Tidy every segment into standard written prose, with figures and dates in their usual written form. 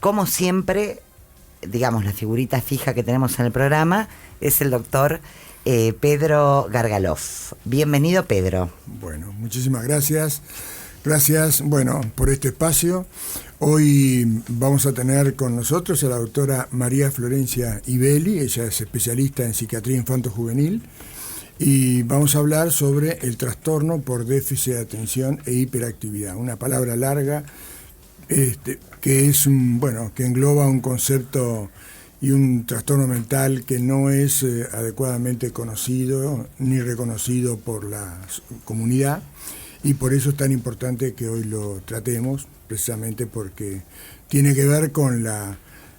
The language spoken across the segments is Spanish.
como siempre, digamos, la figurita fija que tenemos en el programa es el doctor Pedro Gargaloff. Bienvenido, Pedro. Bueno, muchísimas gracias. Gracias, bueno, por este espacio. Hoy vamos a tener con nosotros a la doctora María Florencia Ibelli. Ella es especialista en psiquiatría infanto-juvenil y vamos a hablar sobre el trastorno por déficit de atención e hiperactividad. Una palabra larga que es que engloba un concepto y un trastorno mental que no es adecuadamente conocido ni reconocido por la comunidad. Y por eso es tan importante que hoy lo tratemos, precisamente porque tiene que ver con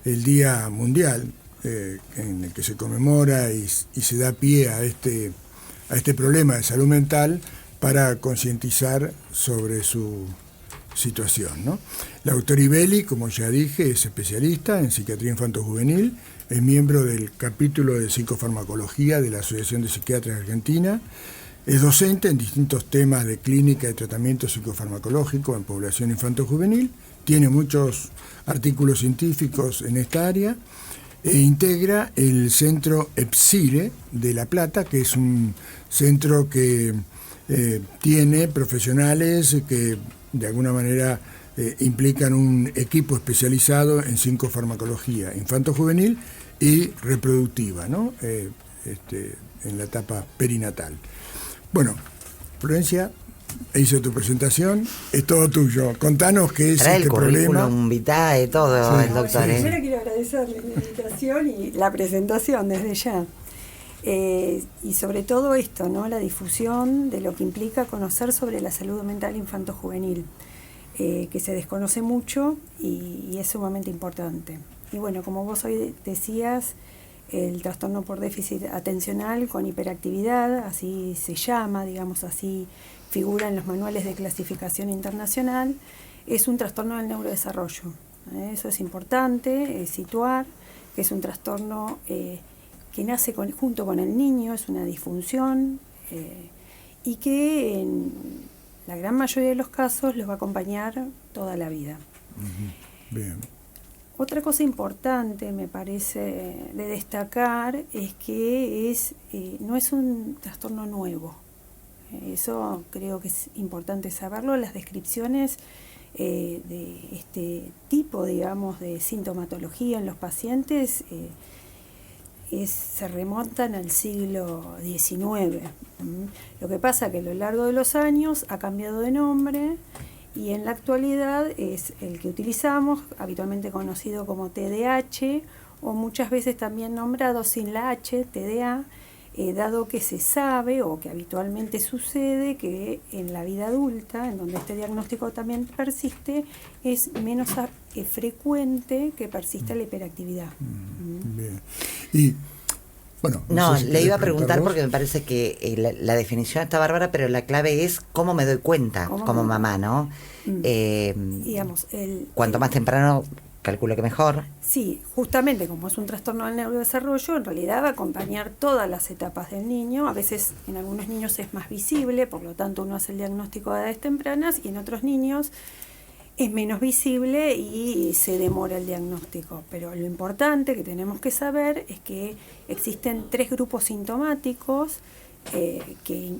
el Día Mundial en el que se conmemora y se da pie a este problema de salud mental para concientizar sobre su situación, ¿no? La doctora Ibelli, como ya dije, es especialista en psiquiatría infanto-juvenil, es miembro del capítulo de psicofarmacología de la Asociación de Psiquiatras Argentina. Es docente en distintos temas de clínica y tratamiento psicofarmacológico en población infanto-juvenil, tiene muchos artículos científicos en esta área e integra el centro EPSIRE de La Plata, que es un centro que tiene profesionales que de alguna manera implican un equipo especializado en psicofarmacología infanto-juvenil y reproductiva, ¿no? En la etapa perinatal. Bueno, Florencia, hice tu presentación, es todo tuyo. Contanos qué es Trae este el currículum problema. vitae, todo, sí, el doctor. Primero quiero agradecerle la invitación y la presentación desde ya. Y sobre todo esto, ¿no? La difusión de lo que implica conocer sobre la salud mental infanto-juvenil, que se desconoce mucho y es sumamente importante. Y bueno, como vos hoy decías, el trastorno por déficit atencional con hiperactividad, así se llama, digamos, así figura en los manuales de clasificación internacional, es un trastorno del neurodesarrollo. Eso es importante situar, que es un trastorno que nace junto con el niño, es una disfunción y que en la gran mayoría de los casos los va a acompañar toda la vida. Uh-huh. Bien. Otra cosa importante, me parece, de destacar es que no es un trastorno nuevo. Eso creo que es importante saberlo. Las descripciones de este tipo, digamos, de sintomatología en los pacientes se remontan al siglo XIX. Lo que pasa es que a lo largo de los años ha cambiado de nombre y en la actualidad es el que utilizamos, habitualmente conocido como TDAH, o muchas veces también nombrado sin la H, TDA, dado que se sabe o que habitualmente sucede que en la vida adulta, en donde este diagnóstico también persiste, es menos frecuente que persista la hiperactividad. Bien. Y bueno, no sé si le iba a preguntar vos. porque me parece que la definición está bárbara, pero la clave es cómo me doy cuenta como mamá, ¿no? Digamos, cuanto más temprano, calculo que mejor. Sí, justamente como es un trastorno del neurodesarrollo, en realidad va a acompañar todas las etapas del niño. A veces en algunos niños es más visible, por lo tanto uno hace el diagnóstico a edades tempranas, y en otros niños es menos visible y se demora el diagnóstico. Pero lo importante que tenemos que saber es que existen 3 grupos sintomáticos que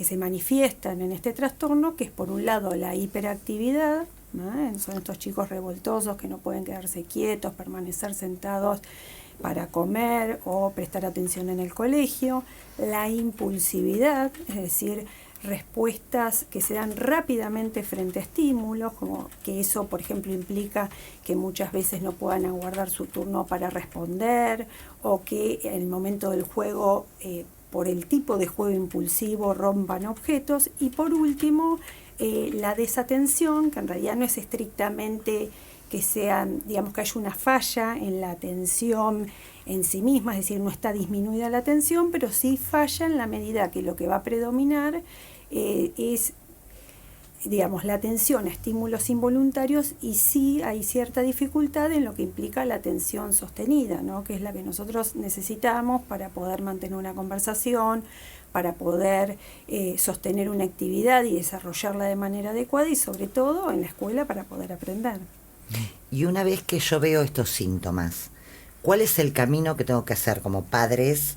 se manifiestan en este trastorno, que es por un lado la hiperactividad, ¿no? Son estos chicos revoltosos que no pueden quedarse quietos, permanecer sentados para comer o prestar atención en el colegio. La impulsividad, es decir, respuestas que se dan rápidamente frente a estímulos, como que eso, por ejemplo, implica que muchas veces no puedan aguardar su turno para responder, o que en el momento del juego, por el tipo de juego impulsivo, rompan objetos. Y por último, la desatención, que en realidad no es estrictamente que sean, digamos, que haya una falla en la atención en sí misma, es decir, no está disminuida la atención, pero sí falla en la medida que lo que va a predominar es, digamos, la atención a estímulos involuntarios, y sí hay cierta dificultad en lo que implica la atención sostenida, ¿no? Que es la que nosotros necesitamos para poder mantener una conversación, para poder sostener una actividad y desarrollarla de manera adecuada, y sobre todo en la escuela para poder aprender. Y una vez que yo veo estos síntomas, ¿cuál es el camino que tengo que hacer como padres?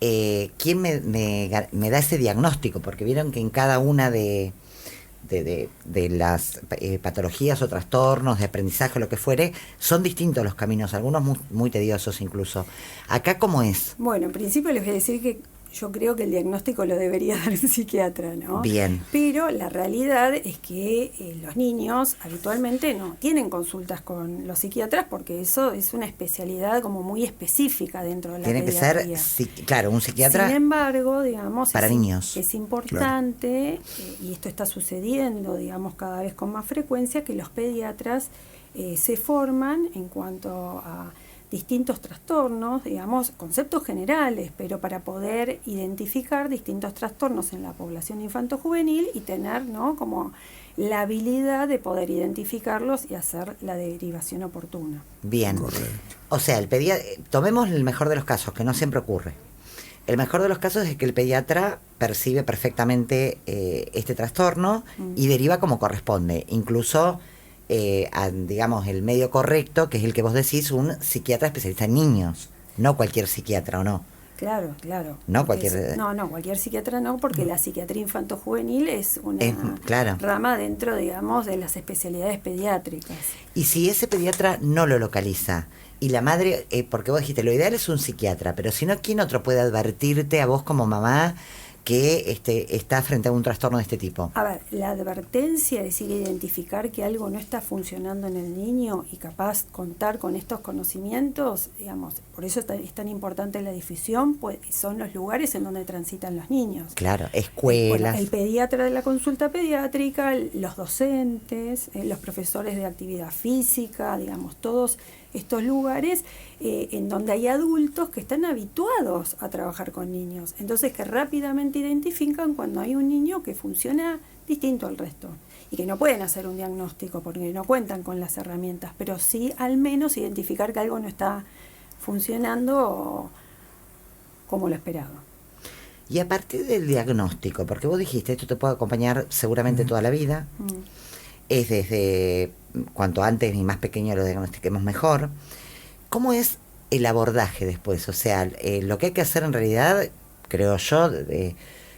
¿Quién me da ese diagnóstico? Porque vieron que en cada una de las patologías o trastornos de aprendizaje o lo que fuere, son distintos los caminos, algunos muy tediosos incluso. ¿Acá cómo es? Bueno, en principio les voy a decir que yo creo que el diagnóstico lo debería dar un psiquiatra, ¿no? Bien. Pero la realidad es que los niños habitualmente no tienen consultas con los psiquiatras porque eso es una especialidad como muy específica dentro de la pediatría. Tiene que ser, claro, un psiquiatra. Sin embargo, digamos, para niños. Es importante, y esto está sucediendo, digamos, cada vez con más frecuencia, que los pediatras se forman en cuanto a distintos trastornos, digamos, conceptos generales, pero para poder identificar distintos trastornos en la población infanto-juvenil y tener, ¿no?, como la habilidad de poder identificarlos y hacer la derivación oportuna. Bien. Correcto. O sea, el pediatra, tomemos el mejor de los casos, que no siempre ocurre. El mejor de los casos es que el pediatra percibe perfectamente este trastorno y deriva como corresponde, incluso digamos, el medio correcto, que es el que vos decís, un psiquiatra especialista en niños, no cualquier psiquiatra, ¿o no? Claro, claro. No cualquier... cualquier psiquiatra no, porque la psiquiatría infanto-juvenil es una claro. rama dentro, digamos, de las especialidades pediátricas. Y si ese pediatra no lo localiza, y la madre, porque vos dijiste, lo ideal es un psiquiatra, pero si no, ¿quién otro puede advertirte a vos como mamá que está frente a un trastorno de este tipo? A ver, la advertencia, es decir, identificar que algo no está funcionando en el niño y capaz contar con estos conocimientos, digamos, por eso es tan importante la difusión, pues son los lugares en donde transitan los niños. Claro, escuelas. Bueno, el pediatra de la consulta pediátrica, los docentes, los profesores de actividad física, digamos, todos estos lugares en donde hay adultos que están habituados a trabajar con niños, entonces que rápidamente identifican cuando hay un niño que funciona distinto al resto y que no pueden hacer un diagnóstico porque no cuentan con las herramientas, pero sí al menos identificar que algo no está funcionando como lo esperado. Y a partir del diagnóstico, porque vos dijiste, esto te puede acompañar seguramente toda la vida, es desde cuanto antes y más pequeño lo diagnostiquemos mejor. ¿Cómo es el abordaje después? O sea, lo que hay que hacer en realidad, creo yo,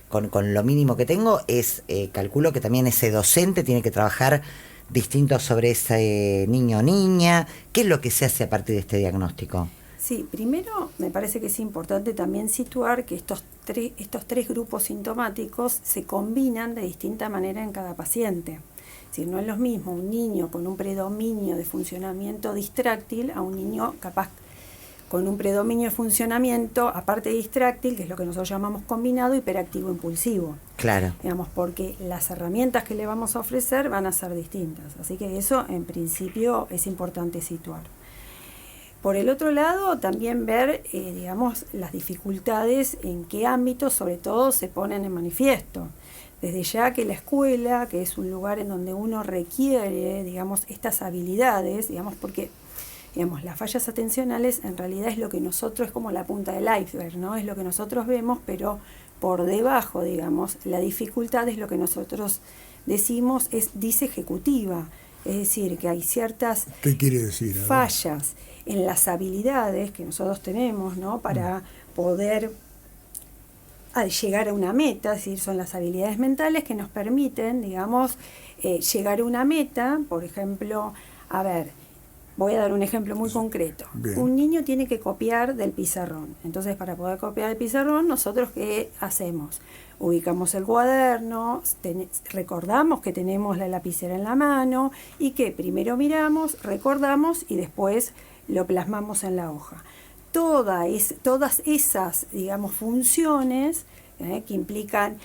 con lo mínimo que tengo, es, calculo que también ese docente tiene que trabajar distinto sobre ese niño o niña. ¿Qué es lo que se hace a partir de este diagnóstico? Sí, primero me parece que es importante también situar que estos tres grupos sintomáticos se combinan de distinta manera en cada paciente. Es decir, no es lo mismo un niño con un predominio de funcionamiento distráctil a un niño capaz con un predominio de funcionamiento, aparte de distráctil, que es lo que nosotros llamamos combinado, hiperactivo impulsivo. Claro. Digamos, porque las herramientas que le vamos a ofrecer van a ser distintas. Así que eso, en principio, es importante situar. Por el otro lado, también ver, digamos, las dificultades en qué ámbitos, sobre todo, se ponen en manifiesto. Desde ya que la escuela, que es un lugar en donde uno requiere, digamos, estas habilidades, digamos, porque, digamos, las fallas atencionales en realidad es lo que nosotros, es como la punta del iceberg, ¿no? Es lo que nosotros vemos, pero por debajo, digamos, la dificultad es lo que nosotros decimos es disejecutiva. Es decir, que hay ciertas ¿Qué quiere decir? fallas en las habilidades que nosotros tenemos, ¿no?, para poder llegar a una meta, es decir, son las habilidades mentales que nos permiten, digamos, llegar a una meta. Por ejemplo, a ver, voy a dar un ejemplo muy concreto. Bien. Un niño tiene que copiar del pizarrón. Entonces, para poder copiar el pizarrón, ¿nosotros qué hacemos? Ubicamos el cuaderno, recordamos que tenemos la lapicera en la mano y que primero miramos, recordamos y después lo plasmamos en la hoja. Todas esas, digamos, funciones que implican,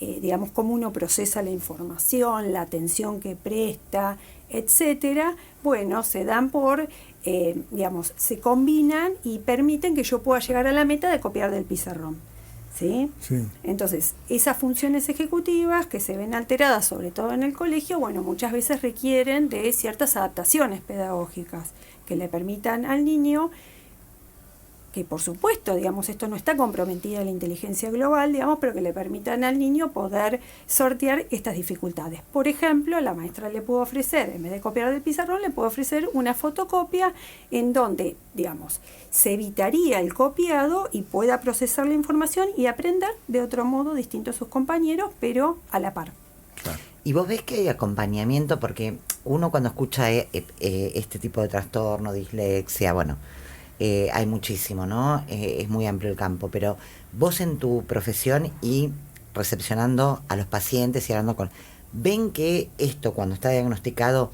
digamos, cómo uno procesa la información, la atención que presta, etcétera, bueno, se dan por, digamos, se combinan y permiten que yo pueda llegar a la meta de copiar del pizarrón. ¿Sí? Sí. Entonces, esas funciones ejecutivas que se ven alteradas, sobre todo en el colegio, bueno, muchas veces requieren de ciertas adaptaciones pedagógicas que le permitan al niño que por supuesto, digamos, esto no está comprometida la inteligencia global, digamos, pero que le permitan al niño poder sortear estas dificultades. Por ejemplo, la maestra le puede ofrecer, en vez de copiar del pizarrón, le puede ofrecer una fotocopia en donde, digamos, se evitaría el copiado y pueda procesar la información y aprender de otro modo distinto a sus compañeros, pero a la par. Claro. Y vos ves que hay acompañamiento, porque uno cuando escucha este tipo de trastorno, dislexia, bueno, hay muchísimo, ¿no? Es muy amplio el campo, pero vos en tu profesión y recepcionando a los pacientes y hablando con... ¿Ven que esto cuando está diagnosticado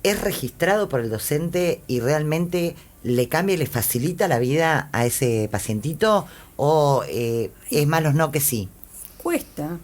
es registrado por el docente y realmente le cambia y le facilita la vida a ese pacientito? ¿O es más los no que sí? Cuesta.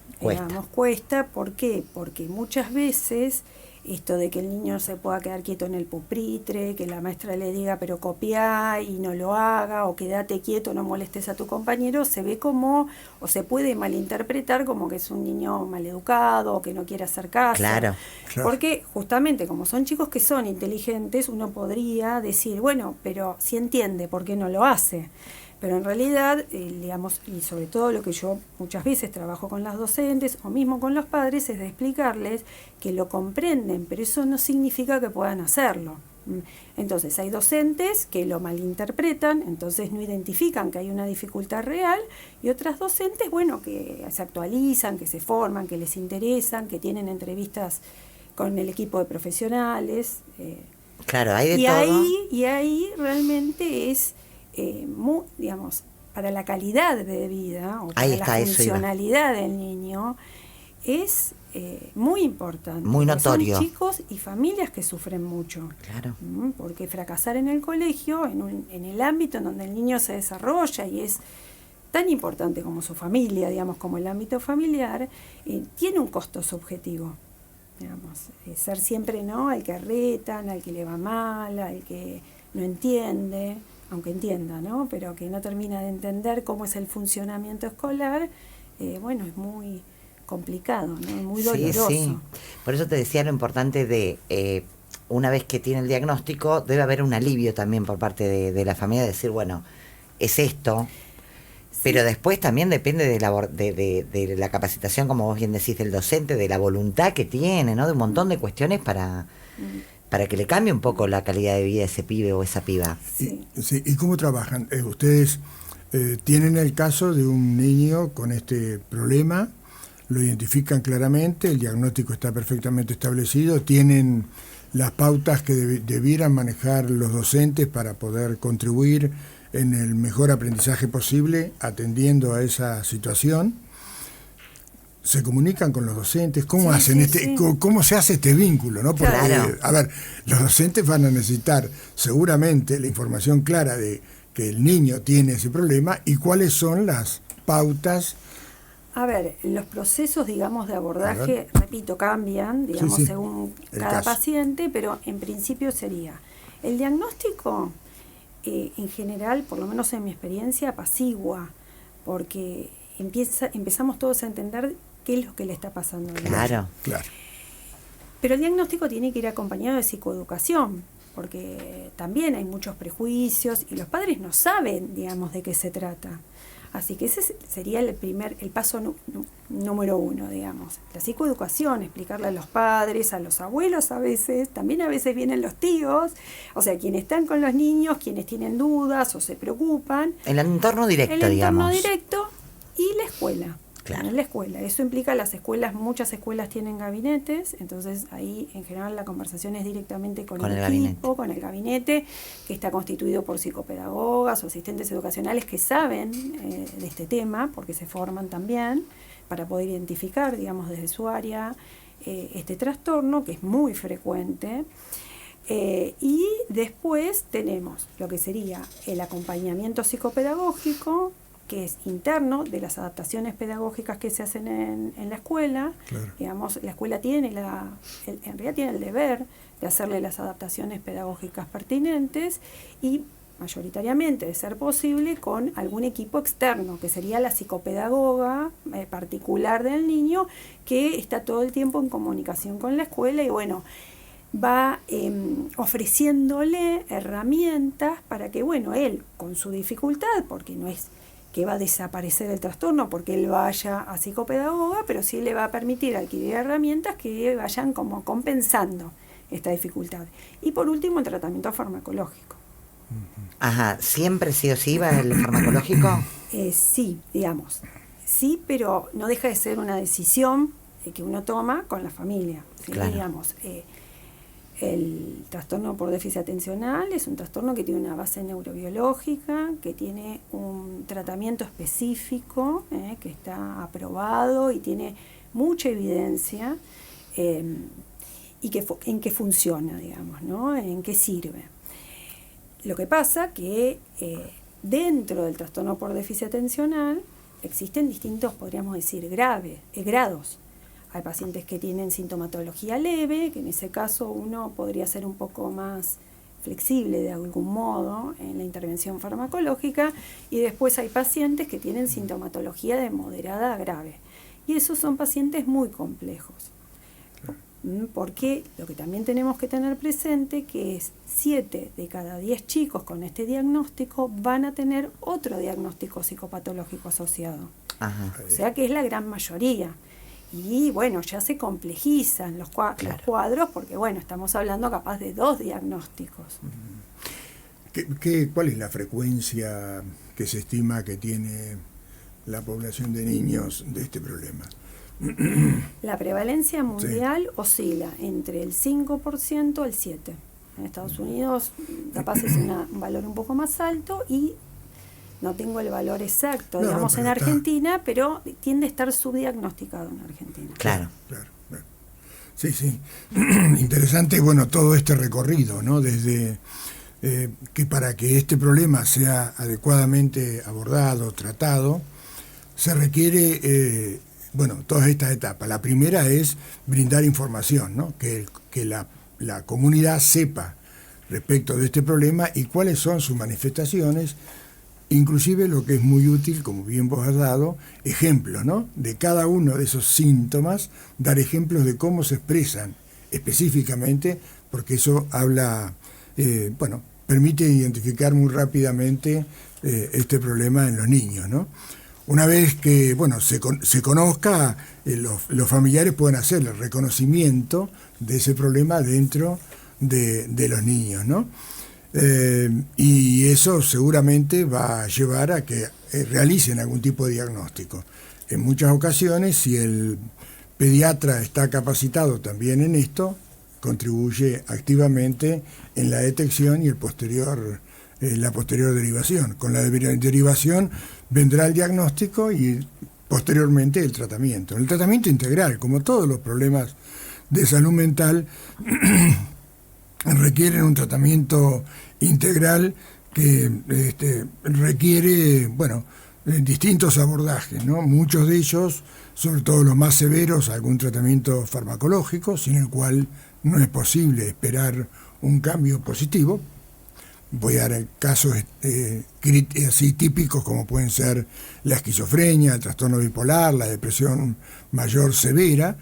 Cuesta, ¿por qué? Porque muchas veces esto de que el niño se pueda quedar quieto en el pupitre, que la maestra le diga pero copiá y no lo haga, o quédate quieto, no molestes a tu compañero, se ve como, o se puede malinterpretar como que es un niño maleducado, o que no quiere hacer caso. Claro. Porque justamente como son chicos que son inteligentes, uno podría decir, bueno, pero si entiende, ¿por qué no lo hace? Pero en realidad, digamos, y sobre todo lo que yo muchas veces trabajo con las docentes o mismo con los padres, es de explicarles que lo comprenden, pero eso no significa que puedan hacerlo. Entonces hay docentes que lo malinterpretan, entonces no identifican que hay una dificultad real, y otras docentes, bueno, que se actualizan, que se forman, que les interesan, que tienen entrevistas con el equipo de profesionales. Claro, hay de todo. Y ahí realmente es... digamos, para la calidad de vida o para la funcionalidad del niño es muy importante. Muy notorio. Son chicos y familias que sufren mucho. Claro. Porque fracasar en el colegio, en el ámbito en donde el niño se desarrolla y es tan importante como su familia, digamos, como el ámbito familiar, tiene un costo subjetivo. Digamos, ser siempre, ¿no?, al que retan, al que le va mal, al que no entiende, aunque entienda, ¿no?, pero que no termina de entender cómo es el funcionamiento escolar, bueno, es muy complicado, ¿no?, muy doloroso. Sí. Por eso te decía lo importante de, una vez que tiene el diagnóstico, debe haber un alivio también por parte de la familia, de decir, bueno, es esto, sí. Pero después también depende de la capacitación, como vos bien decís, del docente, de la voluntad que tiene, ¿no?, de un montón de cuestiones para que le cambie un poco la calidad de vida a ese pibe o esa piba. Sí. ¿Y cómo trabajan? Ustedes tienen el caso de un niño con este problema, lo identifican claramente, el diagnóstico está perfectamente establecido, tienen las pautas que debieran manejar los docentes para poder contribuir en el mejor aprendizaje posible atendiendo a esa situación. ¿Se comunican con los docentes? ¿Cómo hacen cómo se hace este vínculo, ¿no? Porque, claro. A ver, los docentes van a necesitar seguramente la información clara de que el niño tiene ese problema y cuáles son las pautas. A ver, los procesos, digamos, de abordaje, repito, cambian, digamos, según cada paciente, pero en principio sería el diagnóstico, en general, por lo menos en mi experiencia, apacigua, porque empezamos todos a entender qué es lo que le está pasando. Claro. Pero el diagnóstico tiene que ir acompañado de psicoeducación, porque también hay muchos prejuicios y los padres no saben, digamos, de qué se trata. Así que ese sería el paso número 1, digamos. La psicoeducación, explicarle a los padres, a los abuelos a veces, también a veces vienen los tíos, o sea, quienes están con los niños, quienes tienen dudas o se preocupan. El entorno directo, digamos. El entorno directo y la escuela. Claro. En la escuela. Eso implica las escuelas, muchas escuelas tienen gabinetes, entonces ahí en general la conversación es directamente con el equipo, con el gabinete, que está constituido por psicopedagogas o asistentes educacionales que saben de este tema, porque se forman también para poder identificar, digamos, desde su área este trastorno, que es muy frecuente. Y después tenemos lo que sería el acompañamiento psicopedagógico, que es interno de las adaptaciones pedagógicas que se hacen en la escuela. Claro. Digamos, la escuela tiene en realidad tiene el deber de hacerle las adaptaciones pedagógicas pertinentes y mayoritariamente, de ser posible, con algún equipo externo, que sería la psicopedagoga particular del niño, que está todo el tiempo en comunicación con la escuela y bueno, va ofreciéndole herramientas para que, bueno, él con su dificultad, porque no es que va a desaparecer el trastorno porque él vaya a psicopedagoga, pero sí le va a permitir adquirir herramientas que vayan como compensando esta dificultad. Y por último, el tratamiento farmacológico. Ajá, ¿siempre sí o sí va el farmacológico? Sí, digamos, sí, pero no deja de ser una decisión que uno toma con la familia. ¿Sí? Claro. Digamos, el trastorno por déficit atencional es un trastorno que tiene una base neurobiológica, que tiene un tratamiento específico, que está aprobado y tiene mucha evidencia, y en qué funciona, digamos, ¿no? En qué sirve. Lo que pasa que dentro del trastorno por déficit atencional existen distintos, podríamos decir, grados. Hay pacientes que tienen sintomatología leve, que en ese caso uno podría ser un poco más flexible de algún modo en la intervención farmacológica, y después hay pacientes que tienen sintomatología de moderada a grave. Y esos son pacientes muy complejos. Porque lo que también tenemos que tener presente que es 7 de cada 10 chicos con este diagnóstico van a tener otro diagnóstico psicopatológico asociado. Ajá. O sea que es la gran mayoría. Y bueno, ya se complejizan los cuadros porque bueno, estamos hablando capaz de 2 diagnósticos. ¿Cuál es la frecuencia que se estima que tiene la población de niños de este problema? La prevalencia mundial oscila entre el 5% al 7%. En Estados Unidos capaz es un valor un poco más alto y no tengo el valor exacto, digamos, en Argentina, pero tiende a estar subdiagnosticado en Argentina. Claro. Claro. Sí, sí. Interesante, bueno, todo este recorrido, ¿no? Desde que para que este problema sea adecuadamente abordado, tratado, se requiere, todas estas etapas. La primera es brindar información, ¿no? Que la comunidad sepa respecto de este problema y cuáles son sus manifestaciones. Inclusive lo que es muy útil, como bien vos has dado, ejemplos, ¿no? De cada uno de esos síntomas, dar ejemplos de cómo se expresan específicamente, porque eso habla, permite identificar muy rápidamente este problema en los niños, ¿no? Una vez que, se conozca, los familiares pueden hacer el reconocimiento de ese problema dentro de los niños, ¿no? Y eso seguramente va a llevar a que realicen algún tipo de diagnóstico. En muchas ocasiones, si el pediatra está capacitado también en esto, contribuye activamente en la detección y la posterior derivación. Con la derivación vendrá el diagnóstico y posteriormente el tratamiento. El tratamiento integral, como todos los problemas de salud mental, requieren un tratamiento integral que requiere, distintos abordajes, ¿no? Muchos de ellos, sobre todo los más severos, algún tratamiento farmacológico, sin el cual no es posible esperar un cambio positivo. Voy a dar casos así típicos como pueden ser la esquizofrenia, el trastorno bipolar, la depresión mayor severa.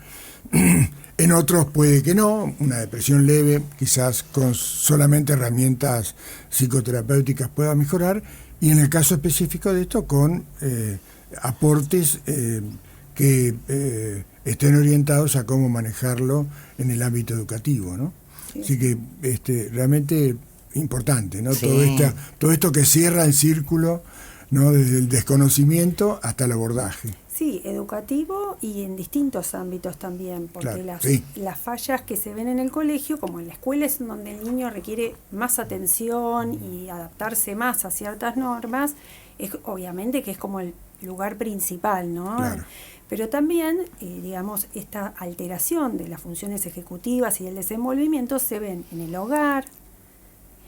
En otros puede que no, una depresión leve, quizás con solamente herramientas psicoterapéuticas pueda mejorar, y en el caso específico de esto con aportes que estén orientados a cómo manejarlo en el ámbito educativo, ¿no? Sí. Así que realmente importante, ¿no? Sí. Todo esto que cierra el círculo, ¿no? Desde el desconocimiento hasta el abordaje. Sí, educativo y en distintos ámbitos también, porque claro, las fallas que se ven en el colegio, como en la escuela, es donde el niño requiere más atención y adaptarse más a ciertas normas, obviamente que es como el lugar principal, ¿no? Claro. Pero también, esta alteración de las funciones ejecutivas y del desenvolvimiento se ven en el hogar,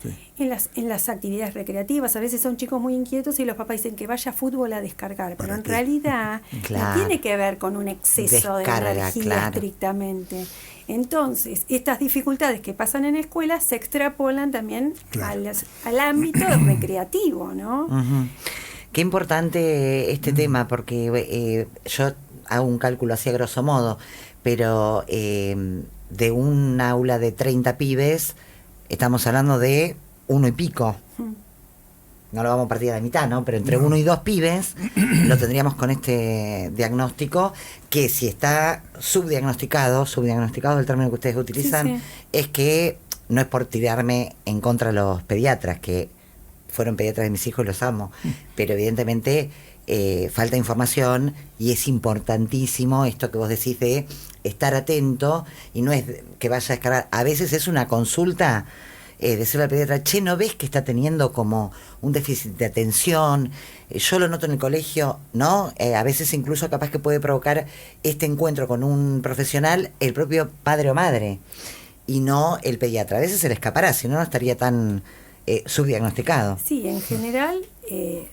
sí, en las actividades recreativas. A veces son chicos muy inquietos y los papás dicen que vaya a fútbol a descargar, pero en realidad no tiene que ver con un exceso de energía estrictamente. Entonces, estas dificultades que pasan en escuelas se extrapolan también al ámbito recreativo, ¿no? Uh-huh. Qué importante este tema, porque yo hago un cálculo así a grosso modo, pero de un aula de 30 pibes, estamos hablando de 1 y pico. No lo vamos a partir a la mitad, ¿no? Pero entre 1 y 2 pibes lo tendríamos con este diagnóstico, que si está subdiagnosticado el término que ustedes utilizan, Sí. es que no es por tirarme en contra de los pediatras, que fueron pediatras de mis hijos y los amo, pero evidentemente falta información y es importantísimo esto que vos decís de estar atento, y no es que vaya a descargar, a veces es una consulta, decirle al pediatra, che, ¿no ves que está teniendo como un déficit de atención? Yo lo noto en el colegio, ¿no? A veces incluso capaz que puede provocar este encuentro con un profesional el propio padre o madre, y no el pediatra. A veces se le escapará, si no, no estaría tan subdiagnosticado. Sí, en general,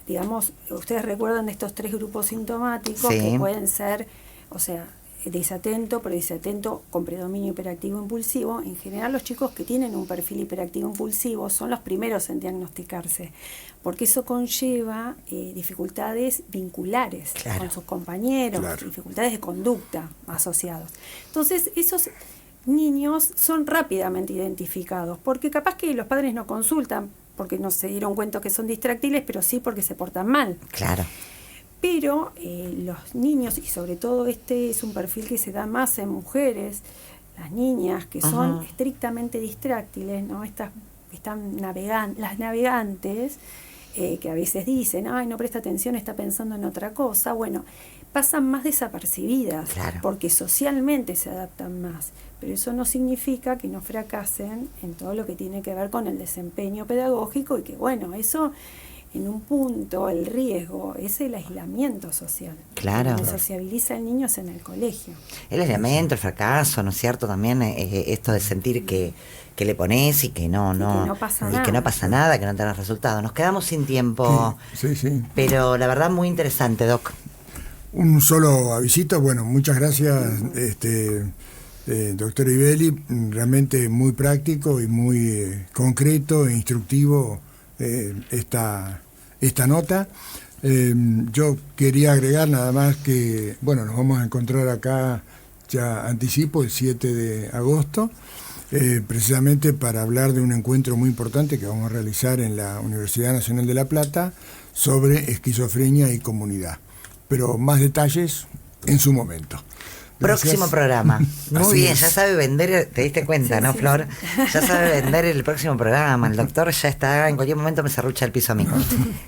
digamos, ustedes recuerdan de estos 3 grupos sintomáticos Sí. que pueden ser, o sea, desatento, pero desatento con predominio hiperactivo impulsivo. En general, los chicos que tienen un perfil hiperactivo impulsivo son los primeros en diagnosticarse, porque eso conlleva dificultades vinculares Claro. con sus compañeros, Claro. dificultades de conducta asociados. Entonces, esos niños son rápidamente identificados, porque capaz que los padres no consultan porque no se dieron cuenta que son distractiles, pero sí porque se portan mal. Claro. Pero los niños, y sobre todo este es un perfil que se da más en mujeres, las niñas que son Ajá. estrictamente distráctiles, ¿no? Las navegantes, que a veces dicen, ay, no presta atención, está pensando en otra cosa, bueno, pasan más desapercibidas, Claro. porque socialmente se adaptan más, pero eso no significa que no fracasen en todo lo que tiene que ver con el desempeño pedagógico, y que bueno, eso en un punto, el riesgo es el aislamiento social. Claro. Donde sociabiliza el niño es en el colegio. El aislamiento, el fracaso, ¿no es cierto? También esto de sentir que le pones y que no, Y que no pasa y nada. que no pasa nada, que no tenés resultados. Nos quedamos sin tiempo, Sí, sí. pero la verdad muy interesante, Doc. Un solo avisito, bueno, muchas gracias, doctor Ibelli, realmente muy práctico y muy concreto e instructivo esta nota. Yo quería agregar nada más que, bueno, nos vamos a encontrar acá, ya anticipo, el 7 de agosto, precisamente para hablar de un encuentro muy importante que vamos a realizar en la Universidad Nacional de La Plata sobre esquizofrenia y comunidad. Pero más detalles en su momento. Gracias. Próximo programa. Muy Así bien, es. ya sabe vender, te diste cuenta, Sí, ¿no, sí, Flor? sí. Ya sabe vender el próximo programa. El doctor ya está, en cualquier momento me serrucha el piso a mí.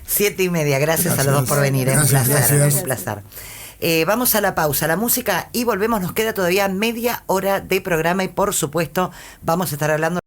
7:30, gracias a los dos por venir, Gracias, un placer, gracias. un placer. Vamos a la pausa, la música, y volvemos. Nos queda todavía media hora de programa y por supuesto vamos a estar hablando